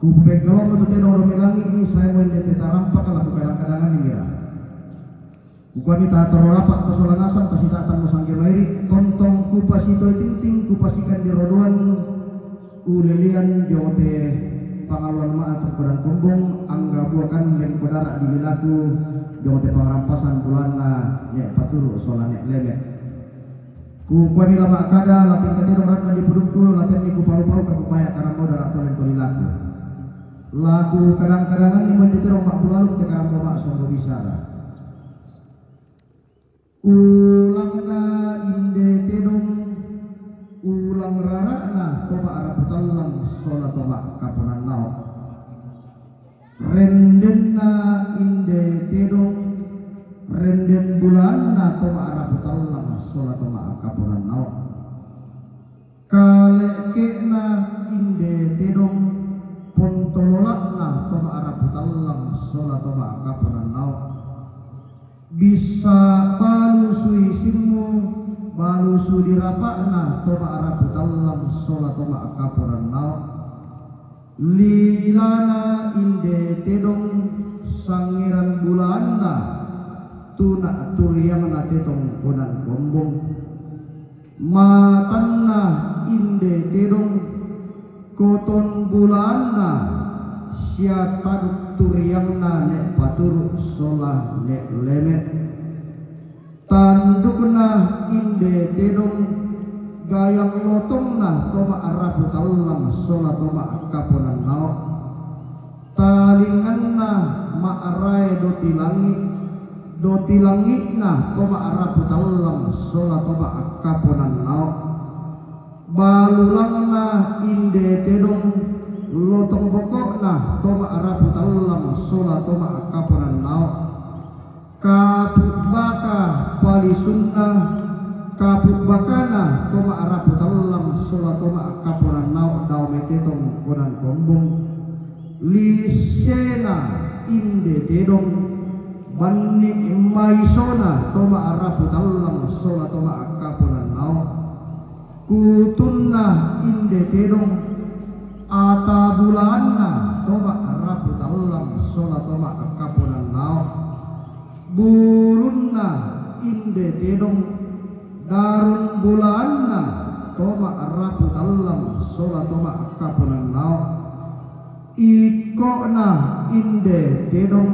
Ku pegawai mo te no melangi Israel mo ndete tarampak ala ku kadang-kadangan ni mira. Ku kami ta terolapak persolanasan pasitatan mo sangge mairi tontong ku pasito tinting ku pasikan di rodoan ulelian jote pangaluan maal terkodan kombong angga buakan len kodara di milaku jote pangarampasan bulanna nek patulu sola nek lemek. Ku kuani lama kada latin katero ratna di pudukku latin ni ku pau-pau ka upaya karambau dara tolen kodilaku. Lagu kadang-kadangan ni mendetero mak bulaluk te karambau mak sombo bisara. Ulangna inde tedong ulang rarakna toba araputallang sola toba kaponan nao. Rendenna inde tedong renden bulanna toba araputallang sola toba kaponan nao. Kalekena inde tedong pontololakna toba araputallang sola toba kaponan nao. Bisa balusui simu balusu dirapakna toba araputallam sola toba kaponan nao. Lilana inde tedong sangiran bulanna tuna turiangna tetong konan gombong. Matanna inde tedong koton bulanna siatan turiangna nek paturuk sola nek lemek. Tandukna inde tedong gayang lotongna toma araputallam sola toma kaponan nao. Talinganna ma'arai doti langitna toma araputallam sola toma kaponan nao. Balulangna inde tedong lotong bokokna toma araputallam sola toma kaponan nao. Kaput baka pali sunnah kaput bakana toma araputallam sola toma kaponan nao dao metetong konan gombong. Lisena inde tedong banni maisona toma araputallam sola toma kaponan nao. Kutunna inde tedong ata bulanna toma araputallam sola toma kaponan nao. Bulunna inde tedong darun bulanna toma araputallam sola toma kaponan nao. Ikona inde tedong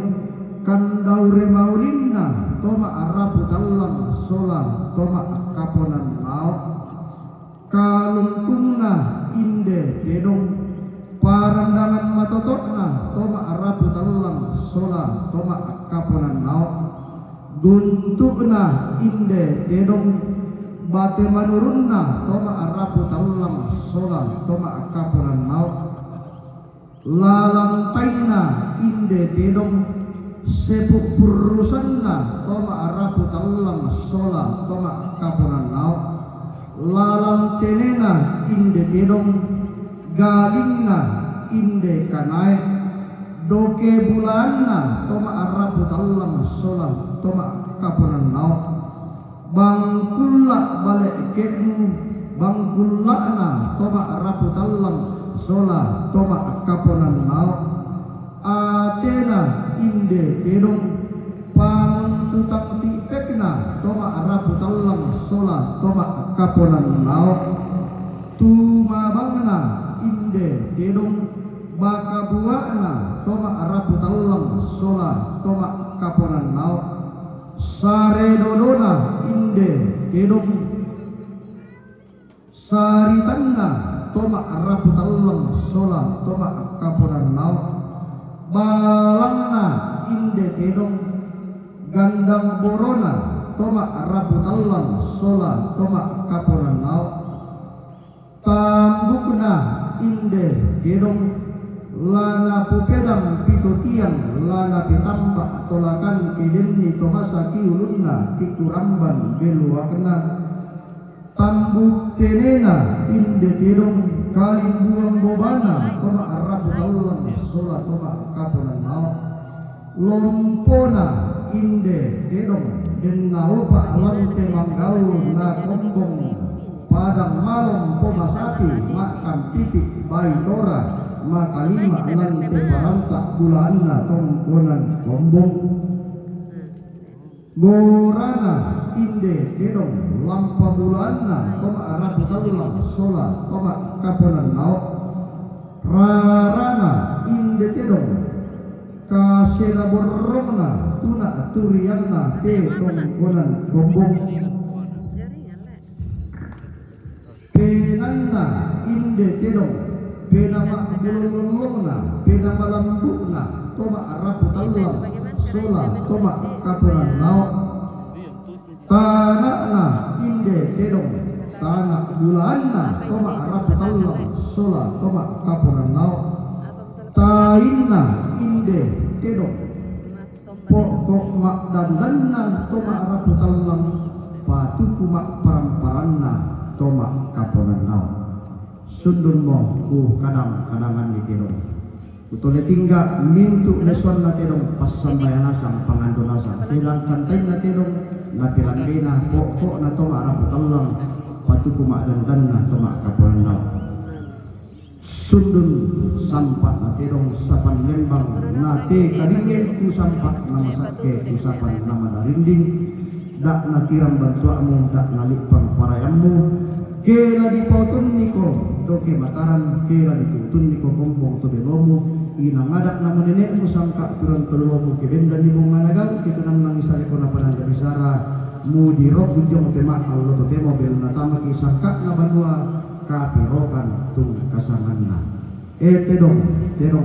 kandaure maulinna toma araputallam sola toma kaponan nao. Kalungkungna inde tedong parandangan matotokna toma araputallam sola toma kaponan nao. Guntukna inde tedong bate manurunna toma araputallam sola toma kaponan nao. Lalangtaina inde tedong sepuk purusanna toma araputallam sola toma kaponan nao. Lalang tenena inde tedong galingna inde kanai. Doke bulanna toma araputallam sola toma kaponan nao. Bangkulla balik kemu bangkullana toma araputallam sola toma kaponan nao. Atena inde tedong pamuntutang tipekna toma araputallam sola toma kaponan nao. Tumabangna inde tedong baka buana toma araputallam sola toma kaponan nao. Sare dodona inde tedong saritanna toma araputallam sola toma kaponan nao. Balangna inde tedong gandang borona toma araputallam sola toma kaponan nao. Tambukna inde tedong lana pupedang pitotiang lana pitamba tolakan kedenni tomasa kiulunna tikuramban beluakna. Tambuk tenena inde tedong kalimbuang bobana toma araputallam sola toma kaponan nao. Lompona inde tedong denaupa lante manggau na kombong padang malam poma sapi makan pipi bayi tora makalima anan te paramta bulanna tongkonan gombong gorana inde tedong lampa bulanna toma arapu talulang sola toma kaponan naok rarana inde tedong kasela borongna tuna turianna te tongkonan gombong penanna inde tedong penama bulungna penama lambukna toma arapu talulang sola toma kaponan naok tanakna inde tedong tanak bulanna toma arapu talulang sola toma kaponan naok tainna inde tedong pokok mak dandanna toma arapu talulang patuku mak paramparanna toma kaponan naok sundun mo ku kadang-kadangan di tedong utole tingga mintu leson na tedong pasambayan asang pangandon asang silang kantay na tedong napilambe na pokok na toma arapu talulang patuku mak dandan na toma kaponan naok sundun sampak na tedong sapan lembang nate kadingin ku sampak nama sake ku sapan nama darinding dak na tiram bantuamu dak na lipang parayamu kela di potun niko doke mataran kela di tutun niko gombong to belomu ina ngadak nama nenekmu sangka turun teluamu kebenda ni bunga nagal kitu nang nangisale ko na pananda bisara mu di rok ujung tema allo to temo bel na tamaki sangka na banua kapirokan tung kasanganna tedong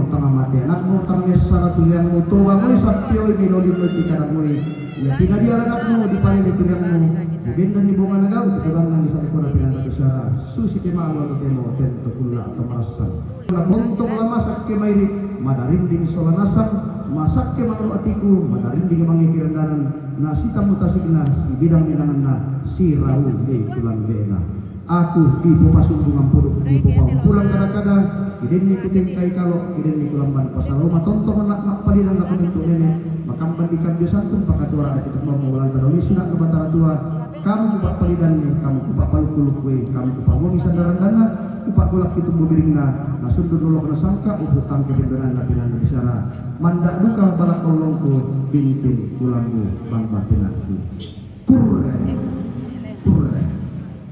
tengah mati anakmu tengah salah tuliangmu toba ngoi sapio binoli loti kadangoi ya pinadia anakmu di paling tuliangmu bibin dan di bunga nagau ketebang nang isa ko na pinanda besara susi tema Allah temo tento kula atau merasan na bontong lama sakke mairi madarinding solanasan masak ke mangro atiku madarinding mangikirandanan nasita mutasigna si bidang-bidangan na si raul de tulang bena aku di pasung bunga puruk di pulang kadang-kadang kiden ni kuting kai kalau kiden ni kulamban pasaloma tonton anak mak palilang aku bentuk nenek makampan di kabio santun pakatura ada kita mau ulang tadoli sinak ke batara tua kamu kupak palidan ni kamu kupak paluk-paluk kue kamu kupak wangi sandaran dana kupak kulak itu bubiringna nasundur nolok na sangka ubuk tangke bendonan na pinanda bicara mandak duka balak tolongku bintin kulammu bang batinanku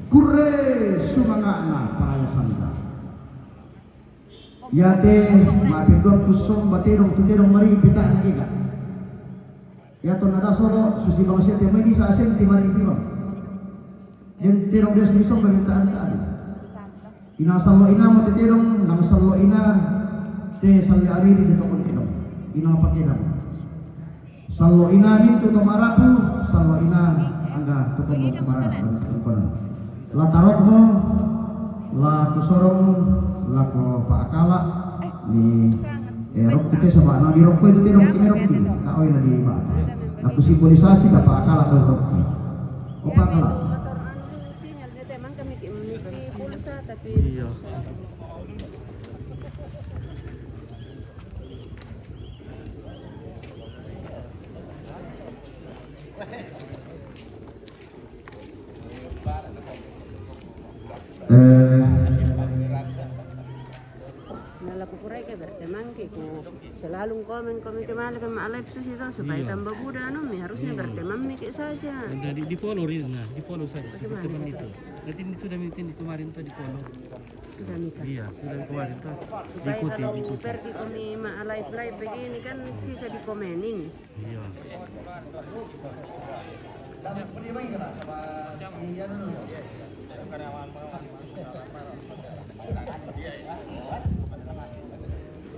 kurre sumangana paraya santa ya teh maafin dong kusong baterong tuterong mari pita nagiga ya to nada solo susi bangsa teh medi sa asen ti mari ibon den terong des misong permintaan taan ina sallo ina mo terong nang sallo ina te salli ari di tokon terong ina pakidang sallo ina mintu to marapu sallo ina angga tokon mo kumaran tokon latarok mo la tusorong la ko paakala ni rok kita sama na di rok itu tidak mungkin rok ini kau yang di bata aku simbolisasi dapat paakala ke rok ko paakala selalu komen kemana ke live susi itu supaya tambah muda harusnya berteman mikir saja. Di follow Rina, di follow saja teman itu. Nanti sudah meeting kemarin tuh di follow. Sudah nikah. Iya, sudah kemarin tuh. Supaya kalau pergi kami live begini kan sisa dikomenin. Iya.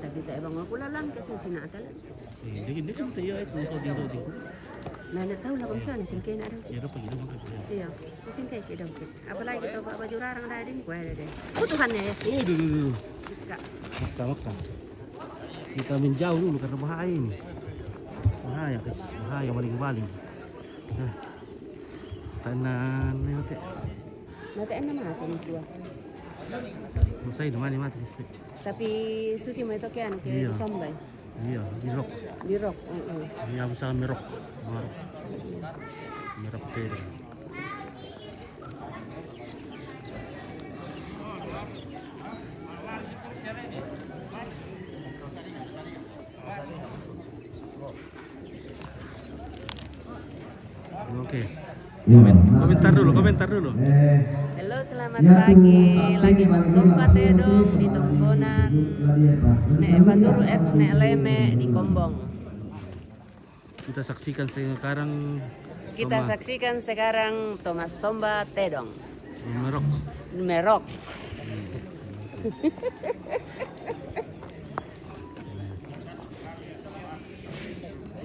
Tapi tak ebang aku lalang ke susi nakal. Dia kan tayo ay tuto. Nah, nak tahu lah kung saan singkay na daw. Iya, pag ilo mo. Iya, singkay kay daw. Apalagi kita pak baju larang ada din ko ada deh. Utuhan niya ya. Dulu. Kak. Kita menjauh dulu karena bahaya ini. Bahaya guys, bahaya maling-maling. Nah. Tanan nanti. Nanti na mati ni kuah. Masay naman mati. Tapi susi mo ito kaya ke sambay. Iya, dirok. Dirok. Iya, bisa merok. Merok teh. Oke. Ya, Komentar dulu. Halo, selamat pagi. Lagi Mas Somba Tedong di Tonggonan. Nek Baturu X Nek Leme di Kombong. Kita saksikan sekarang Thomas Somba Tedong. Merok. Merok.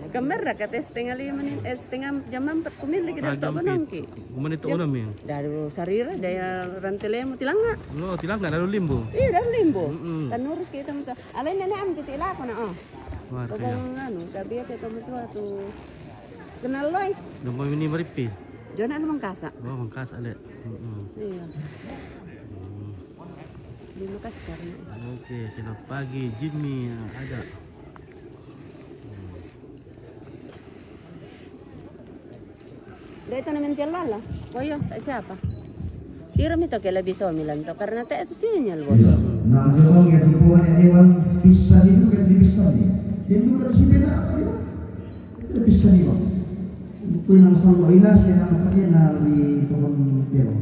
Kamera kata setengah jam 4 kumil lagi dapat benangki. Kuman itu unam ya. Dari sarira daya rantelemu tilanga. Lo tilangga lalu limbo. Iya dari limbo. Kan nurus kita muta. Alain nenek am titila ko na oh. Mati. Pagong ano, gabi at ito mutua tu. Kenal loy. Gambar ini meripi. Jona ano mangkasa. Oh, mangkas ale. Iya. Di Makassar. Oke, selamat pagi Jimmy ada. Dito naman lala. Koyo, tak siapa? Tira mito kaya bisa milan to karena tak itu sinyal bos. Nah, kalau yang dibuat hewan bisa itu kan bisa nih. Jadi bukan si beda apa ya? Itu bisa nih bang. Buku yang sama inas yang apa na di pohon tero.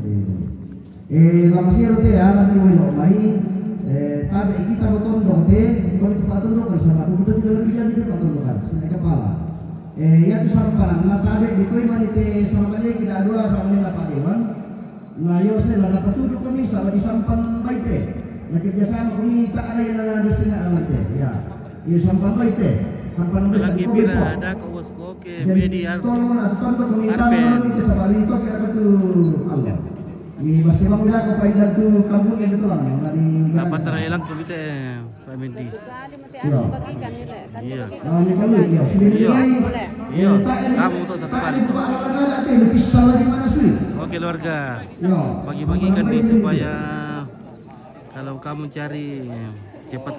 Lama sih rote alam ni welo mai. Tabe kita betul dong deh. Kalau itu patun dong sama aku kita tidak lebih jadi kita patun dong kan. Sini kepala. Ya tu sampan. Nah tabe buku yang itu sampan dia kita dua sama ni dapat hewan. Nah, yo saya lah dapat tujuh kami salah di sampan baite. Yang kerjasama kami tak ada yang ada di sini nanti. Ya, yo sampan baite. Sampan baite. Lagi pira ada kau bosku oke. Bedi Tolong atau tonton kami tangan itu sebalik itu kira tu Allah. Ini masih bang dah kau kaitan tu kampung yang itu lah yang dari. Dapat terhilang tu kita Pak Mendi. Kali mati aku bagikan ni lek. Kan Iya. Iya. Kamu tuh satu kali tuh. Lebih salah di mana sih? Oke keluarga. Ya. Bagi-bagikan nih supaya kalau kamu cari cepat.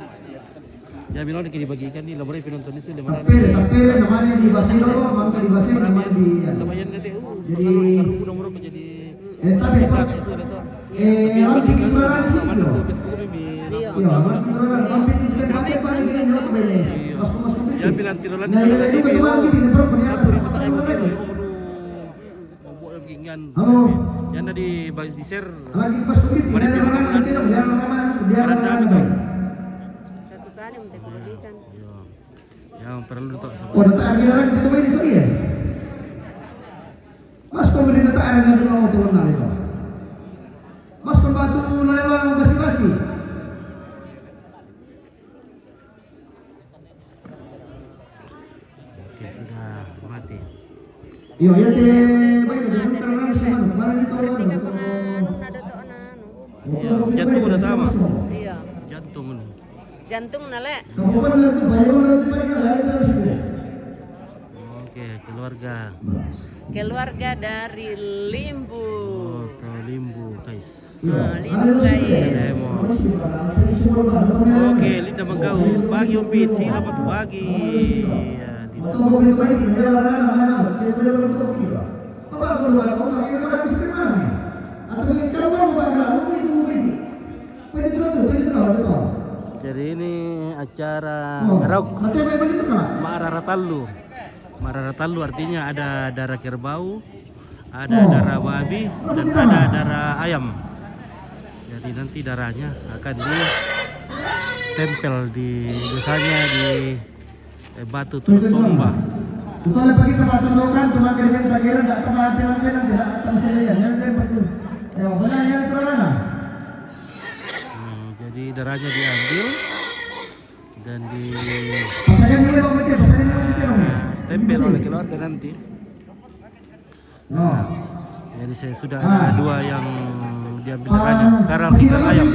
Ya bilang dibagikan nih laborai penonton itu lemari. Tapi namanya di Basiro, mangka di Basiro namanya di. Sebayan nanti Jadi udah jadi. Tapi nanti kita lagi mana tuh Facebook ini. Iya, nanti kita nanti kita pakai pakai ini jauh beli. Ya bilang tirulan Nah, di itu betul lagi di depan punya. Halo. Yang di share. Lagi pas begitu. Mari Dia Satu kali mati bagikan. Yang perlu untuk Oh, data akhir lagi situ ini sorry ya. Mas kemudian data akhir nanti mau turun itu. Mas pembantu lelang basi-basi. Oke, sudah mati. Iya, ya teh, baik udah terang sih kemarin itu. Ketika penganu nada to anu. Iya, jantung udah tamat. Iya. Jantung ini. Jantung nale. Kamu kan itu bayu nanti pada hari terus itu. Oke, keluarga. Keluarga dari Limbu. Oh, tuh Limbu, guys. Limbu guys. Oke, Linda Menggau. Pagi Om Pit, selamat pagi. Ya, jadi ini acara Merok Mararatallu artinya ada darah kerbau, ada darah babi, dan ada darah ayam. Jadi nanti darahnya akan ditempel di biasanya di batu Turut Somba. Bukan pagi tempat tunjukkan cuma kerja kira tidak pernah film-film tidak akan saya yang betul. Ya, benar ya mana? Jadi darahnya diambil dan di stempel oleh keluarga nanti. Oh. Jadi saya sudah ada dua yang diambil darahnya. Sekarang tinggal ayam.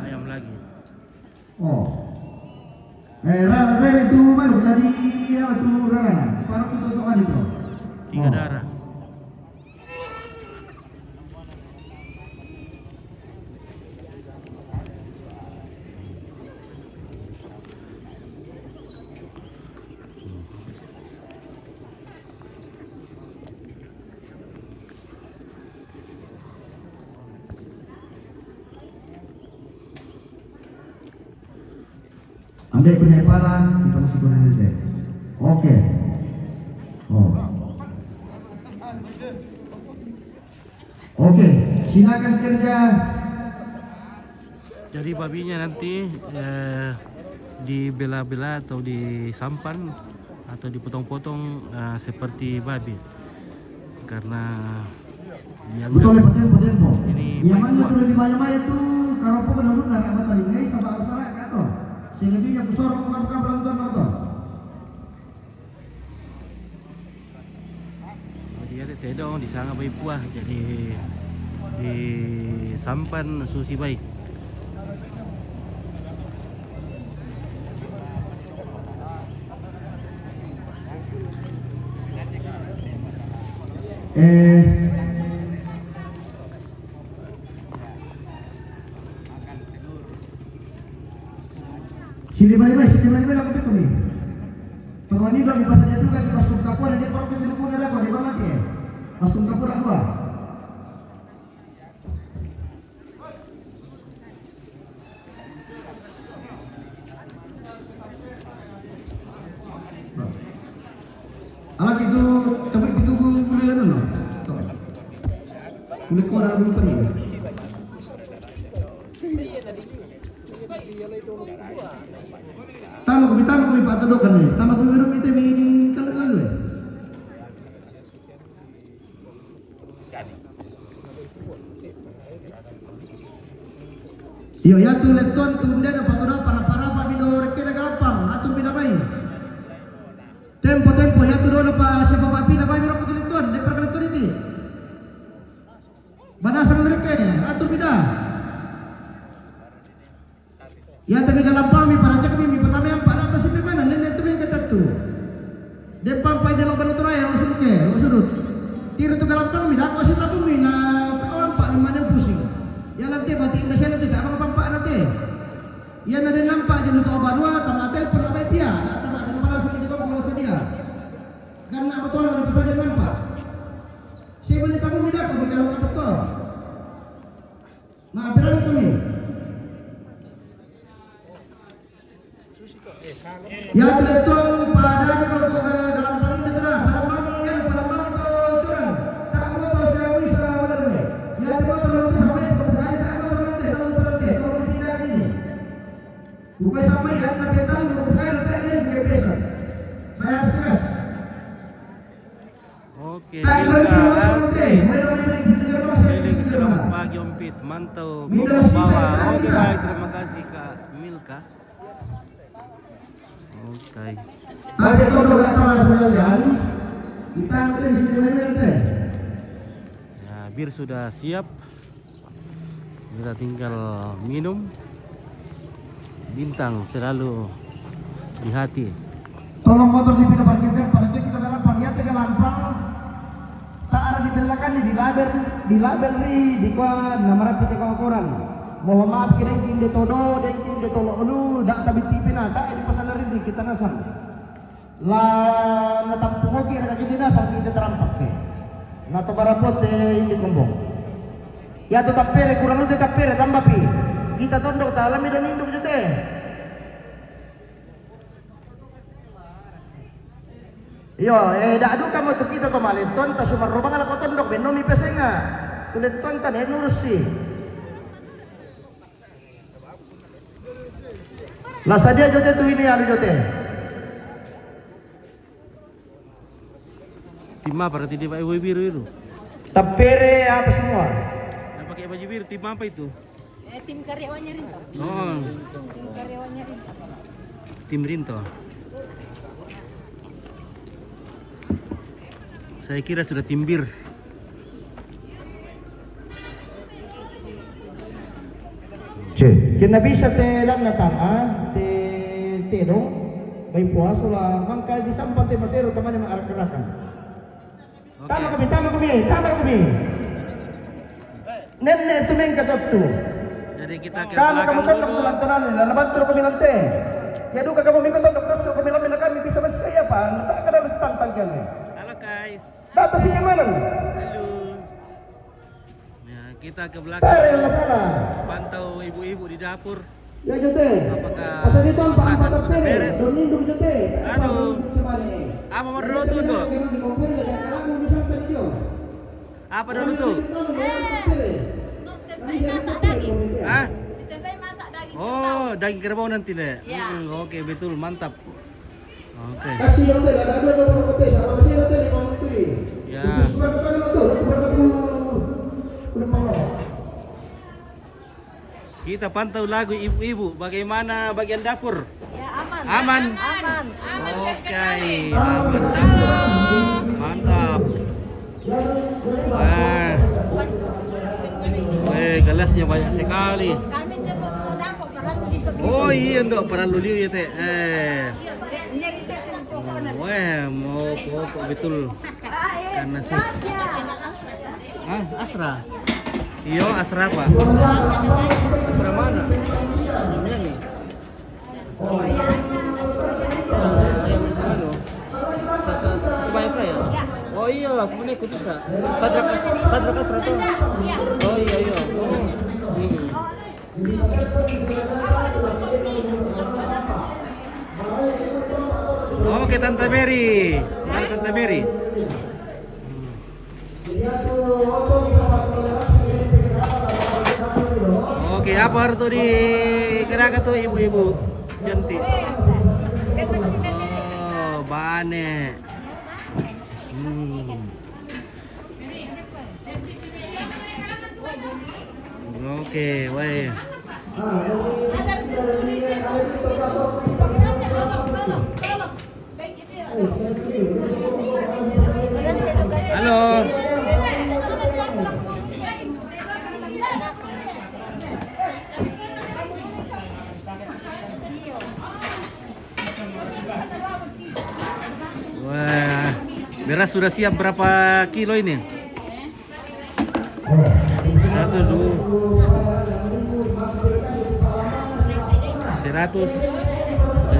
Ayam lagi. Oh. Rara itu mana tadi itu rara. Para kita tuan itu. 3 darah. Andai penyepalan kita masih boleh nanti. Oke. Oh. Silakan kerja. Jadi babinya nanti dibela-bela atau disampan atau dipotong-potong seperti babi karena Betul ya, tempo. ini Yang baik mana buah. tuh di maya-maya tuh kalau pun benar-benar apa tadi ngai sama arah kato. Selebihnya besar bukan pelantar atau. Dia ada tedong di sana baik buah jadi disampan susi baik. Sili balik aku tuh nih. Terus ini bagi pasarnya juga di Paskum Kapur ada orang kecil pun ada kok di banget ya. Paskum Kapur ada. Alat itu coba itu boleh mana? Boleh koran dulu kan ini. Tama ko patulog ni. Tama ko meron ito may kalalo eh. Iyo ya tulet ton tunde na patura para minor kina gampang atong binabay. Tempo ya tulo pa siya papapi na bay meron ko tulet ton, di para kalaton iti. Banasang mereka atong bida. Ya tapi gampang mi para cek mi pertama yang pada atas si mana nenek tu yang kata tu. Depan pai de loban tu raya usut ke, usut. Tiro tu gampang mi dak kasi tabu mi na kawan pak mana yang pusing. Ya lantai batik Indonesia lantai tak apa pak nanti. Ya nade nampak je tu obanwa tamatel pernah baik dia. Tak ada mana sakit itu kalau sedia. Karena betul ada pasal dia nampak. Si mana tabu mi dak ko kalau betul. Maaf berapa tu mi? Ya betul pada dalam paling besar dalam paling yang pada malam turun tak mau tahu saya bisa benar ni ya cuma terlalu sampai berkali tak mau terlalu kalau tidak ini bukan sampai yang terkenal bukan teknis biasa saya stres. Oke, Milka asli. Selamat pagi Om Pit, mantau bawah bawah. Oke baik, terima kasih Kak Milka. Oke. Ada todo kata sekalian. Kita akan di sini nanti. Ya, bir sudah siap. Kita tinggal minum. Bintang selalu di hati. Tolong motor dipindah parkirkan pada cek kita dalam parkir tegal lampang. Tak ada dibelakan di label di kuan nama rapi cek koran. Mohon maaf kira ingin detodo, ingin detolok lu, dak tabit pipin tak ini pasal lari kita nasan. La natampung oke ada jadi nasan kita terampak ke. Nato barapot ini kombong. Ya tu tapere kurang lu tapere tambah pi. Kita tondok tak alami dan induk jute. Yo, dak adu kamu tu kita tu maleton ta sumar robang ala kotondok benomi pesenga. Tulet tontan nurus sih. Lah saja jote tu ini anu jote. Tim apa berarti dia pakai baju biru itu? Tapere apa semua? Yang pakai baju biru tim apa itu? Tim karyawannya Rinto. Oh, Tim karyawannya Rinto. tim Rinto. Saya kira sudah tim bir. Kena bisa te lang natama te dong may puaso la mangka di sampan te masero taman yang arak-arakan. Tama kami. Nenne tumeng katottu. Jadi kita ke Kalau belakang kamu tondok dulu. tulang-tulang ni, lalaban kami lantai. Ya duka kamu minta tondok tondok kami lamin kami bisa saya pa. Tak kada tantang kami. Halo guys. Data sih yang mana? Halo. Ya, kita ke belakang Ada yang dulu. masalah. Pantau ibu-ibu di dapur. Ya jote. Apakah Pasal itu empat masakan empat sudah beres? Doninduk jote. Anu. Apa mau dulu tuh tuh? Apa dulu tuh? daging kerbau nanti deh. Ya. Oke, betul, mantap. Oke. Kasih hotel, ada dua hotel, sama kasih hotel 5 menit. Ya. Sudah kali hotel, udah mau. Kita pantau lagu ibu-ibu. Bagaimana bagian dapur? Ya aman. Aman. Aman. Oke, aman dapur. Mantap. Wah. Gelasnya banyak sekali. Kami tutup dapur karena di sebelah. Oh iya, ndok perlu liu ya teh. Wah, mau pokok betul. Karena sih. Asra. Iyo, Asra apa? Asra mana? Ini nih. Oh iya. Yang anu. Sebanyak saya. Oh iya, sebenarnya ikut bisa. Sadrak Asra tuh. Oh iya iya. Oke, Tante Mary. Mana Tante Mary? Oke, apa harus tuh dikenakan tuh ibu-ibu cantik? Oh, bane. Oke, weh. Halo. Wah, beras sudah siap berapa kilo ini?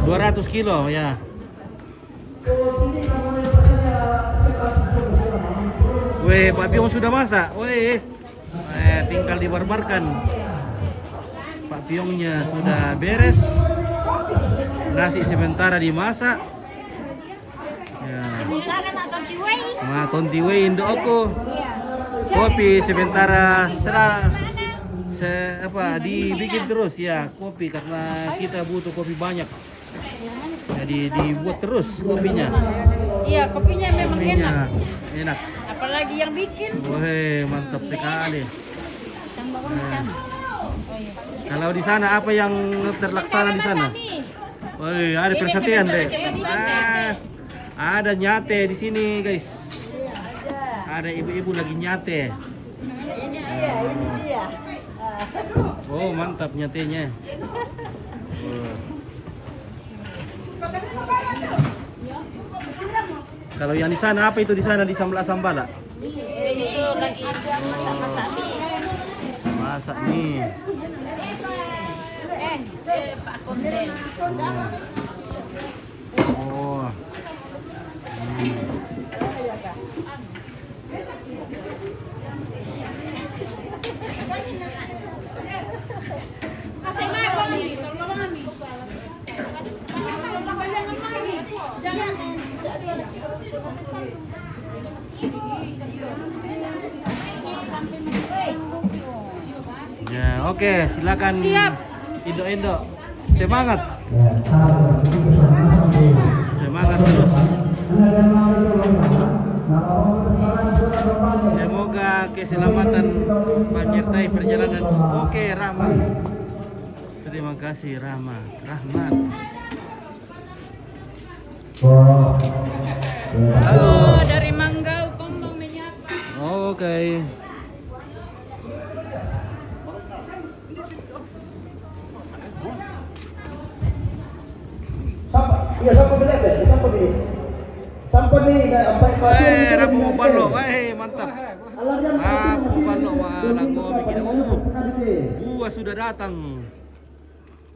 200 kilo ya. Weh, Pak Piong sudah masak. Weh, tinggal dibarbarkan. Pak Piongnya sudah beres. Nasi sementara dimasak. Ya. Nah, tontiwei indoko. Kopi sementara dibikin terus ya, kopi karena kita butuh kopi banyak. Jadi dibuat terus kopinya. Iya, kopinya memang enak. Enak. Apalagi yang bikin. Wah, mantap sekali. Kalau di sana apa yang terlaksana di sana? Woi, ada persatuan deh. Ada nyate di sini, guys. Ada ibu-ibu lagi nyate. Ini dia. Oh, mantap nyatenya. Kalau yang di sana apa itu di sana di sambala? Itu lagi masak mie. Masak mie. Pak Konten. Oh. Ya, oke, silakan. Siap. Indo. Semangat. Semangat terus. Semoga keselamatan menyertai perjalanan. Oke, Rahmat. Terima kasih, Rahmat. Halo. Dari Manggau, Pombong Minyak. Oke. Iya, sampai beli deh, sampai nih, sampai Rabu balo, mantap. Rabu balo, walango bikin. Buah sudah datang.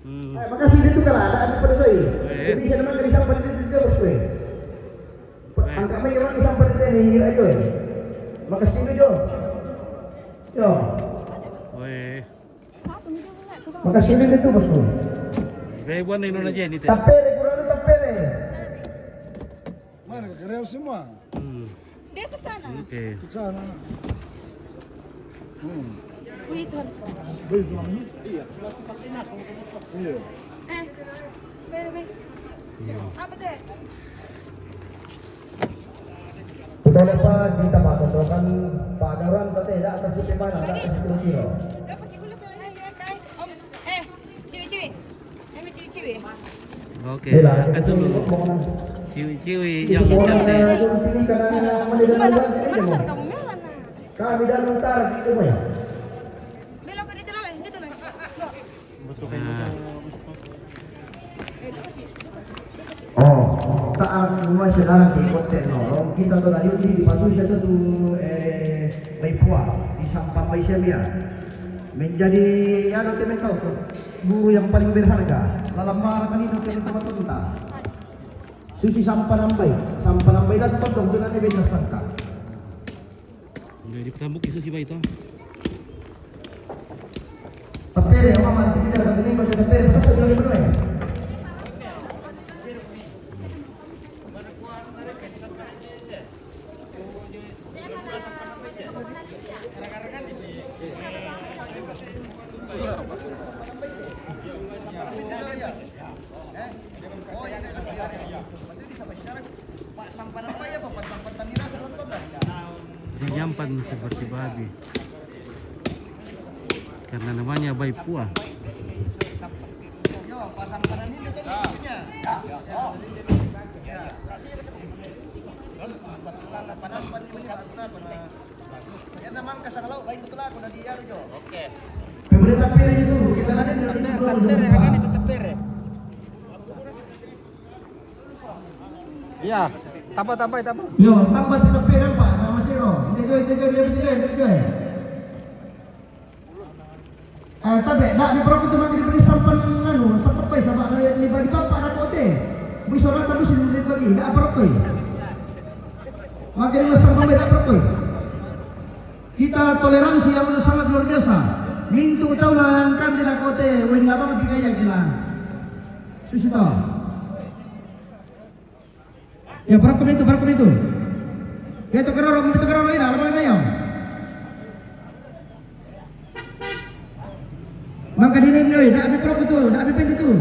Makasih itu kalau ada pada saya. Bisa nama dari sampai di juga bos gue. Angkat meja orang sampai di sini ayo. Makasih itu. Yo. Weh. Makasih itu bos gue. Buat nih nona Jenny teh. Tapere, kurang tapere. Mana kerja semua? Dia ke sana. Oke. Ke sana. Wait, apa deh? Kita lupa kita masukkan Pak Daruan tadi tidak atas di mana ada atas kilo. Gak pakai gula selesai ya kai. Om, ciwi-ciwi. Ciwi-ciwi. Oke, angkat dulu. Ciwi-ciwi yang cantik. Mana kamu melan? Kami dah lutar gitu ya. Belok ke itu lah, itu lah. Nah, Oh, saat mulai sekarang di konten nolong kita tuh tadi di patu kita tuh may puah di sampah Maisemia menjadi ya nanti mereka tuh guru yang paling berharga dalam makan itu ke tempat kita suci sampah nambai dan todong dengan beda sangka. udah dipetambuk isu si itu. Tapi ya mama tidak ada ini macam tapi pas sudah benar ya. Dijampan seperti babi karena namanya bayi puah. Pemerintah pilih itu kita ada di Iya, tambah. Yo, tambah kita pilih Pak, nama Siro. Tiga. Tapi nak di perok itu makin diberi sampan sampan pai sama libat di papak nak kote. Bisa nak tahu sini lagi, nak perok pai. Makin masam kami nak perok pai. Kita toleransi yang sangat luar biasa. Mintu tahu lah kan di nak kote, win apa mesti kaya jalan. Susito. Ya perok itu. Ya itu kerorong ini, apa yang maka dinin euy, nak abi prok itu, nak abi pen itu.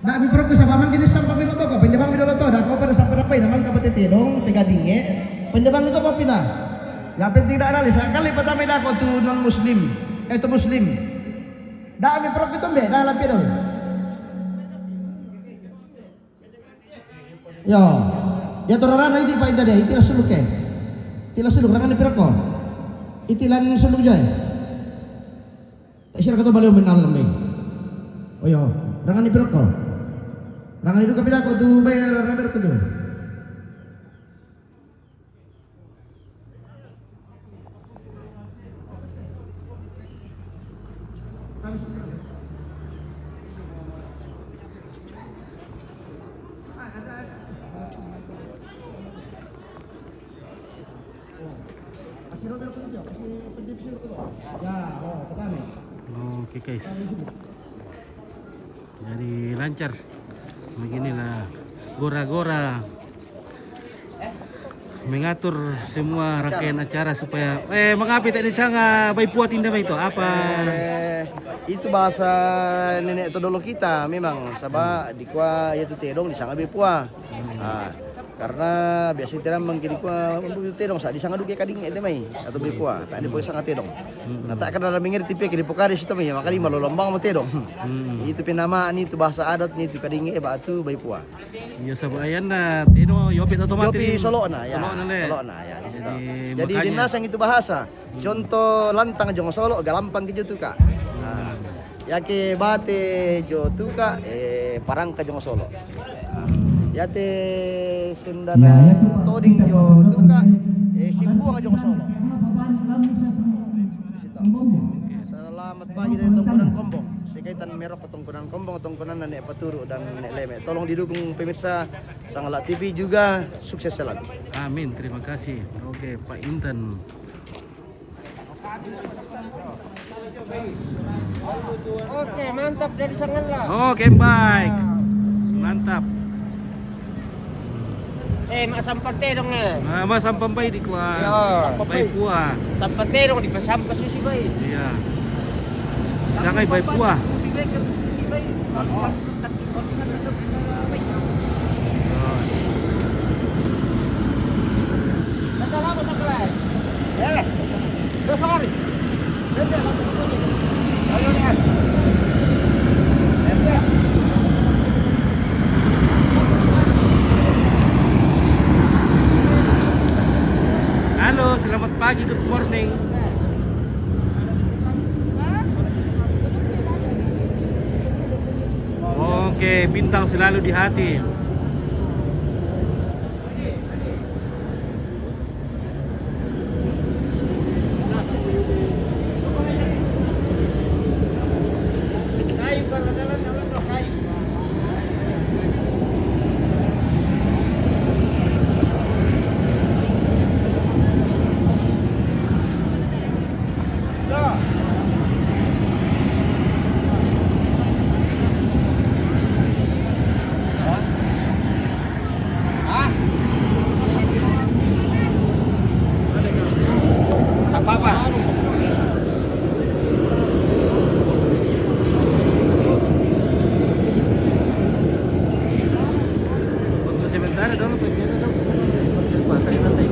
Nak abi prok sama mang kini sampai pin kok, pendebang mi dolo to, dak kau pada sampai apa naman kapatete dong, tiga dinge. Pendebang itu kopi na. Yang penting dak analis, kali pertama dak kau tu non muslim, itu muslim. Dak abi prok itu be, dak lapi dong. Yo, ya torarana itu pak indah dia, itilah suluk ke. Itilah suluk, rangan di prok. Itilan suluk joy. Siapa kata beliau menal nih? Oh yo, rangan ibrak ko. Rangan itu kapila ko tu bayar ramer ko tu. Ya, oh, petani. Oke guys, jadi lancar beginilah Gora-Gora mengatur semua rangkaian acara supaya mengapi tak disanga bayi puat indah itu apa Itu bahasa nenek todolo kita memang sabah dikwa yaitu tedong disanga bayi puah. Karena biasa tidak mengkiri kuah membuat tedong saat disanga duke kading itu mai atau bayi puah tak ada poin sangat tedong. Nah tak kenal mengerti tipe kiri pokari situ mai makanya malu lombang mau tedong. Itu penamaan itu bahasa adat ni itu kading batu bayi puah. ya sabayan na tedong yopit otomatis Yopi solo na ya. Solo na ya di situ. Jadi dinas yang itu bahasa. Contoh lantang jong solo galampang ke tu kak. Nah, ya ke bate jo tu kak parang ke jong solo. Ya te sendana toding jo tu kak simbuang jong solo. Selamat pagi dari Tongkonan Kombong. Sekaitan merok ke Tongkonan Kombong, Tongkonan Nenek Paturu dan Nenek Leme. Tolong didukung pemirsa Sangalat TV juga, sukses selalu. amin, terima kasih. Oke Pak Intan. Oke, mantap dari Sangalat. Oke baik, mantap. masampat terong eh. Mas sampambay di kuah. Yo. Bay puah. Sampat terong di pasampas si bay. Iya. Sangay bay puah. Kata lama sa kelas. Terus hari. Ayo ni. Halo, selamat pagi, good morning. Oke, bintang selalu di hati. Sementara dong, penjara dong. Pasang nanti.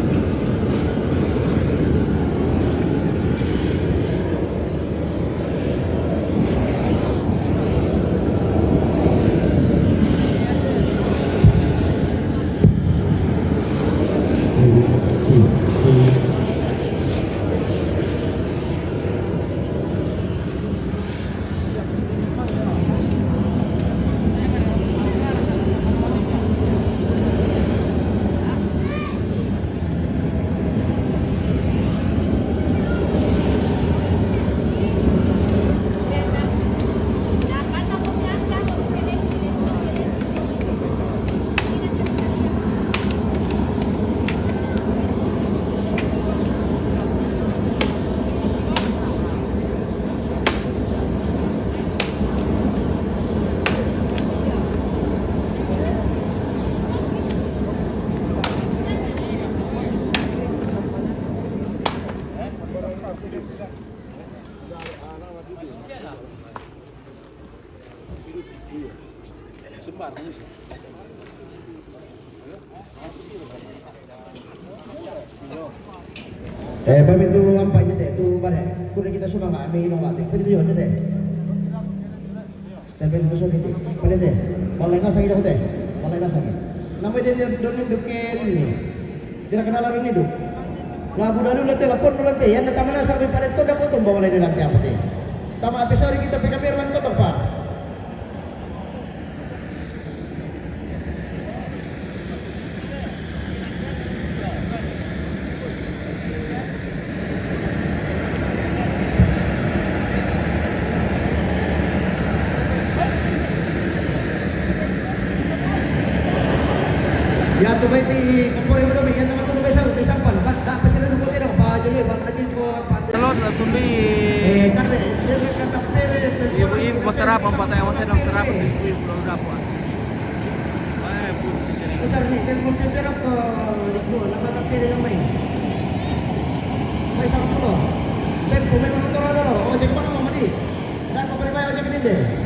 Pamit tu apa je deh, tu bare. Kuda kita semua nggak ambil nong mati. Pamit tu je deh. Tapi itu sudah itu. Pamit deh. Mulai nggak sakit aku deh. Mulai nggak sakit. Namanya dia donin duken ini. Tidak kenal orang ini duk. Labu dulu lah telepon dulu nanti. Yang kata mana sampai pada itu dah kau bawa lagi nanti apa deh. Tama episode kita PKP lantai berapa? Ya tu baik di kompor yang belum yang teman tu besar di sampan. Bak dah pasal lu putih dah. Pak jadi bak aja tu apa. Telur lah tumbi. Karena dia kata pere. Ibu masarap ang patay ang masarap sarap di pulau dapat. Ay, pun sendiri. Bentar ni, telepon komputer apa? Itu nama tak pere yang main. Baik sama tu. Telepon memang motor ada. Oh, jadi mana mama ni? Dah kau beri bayar ojek ni deh.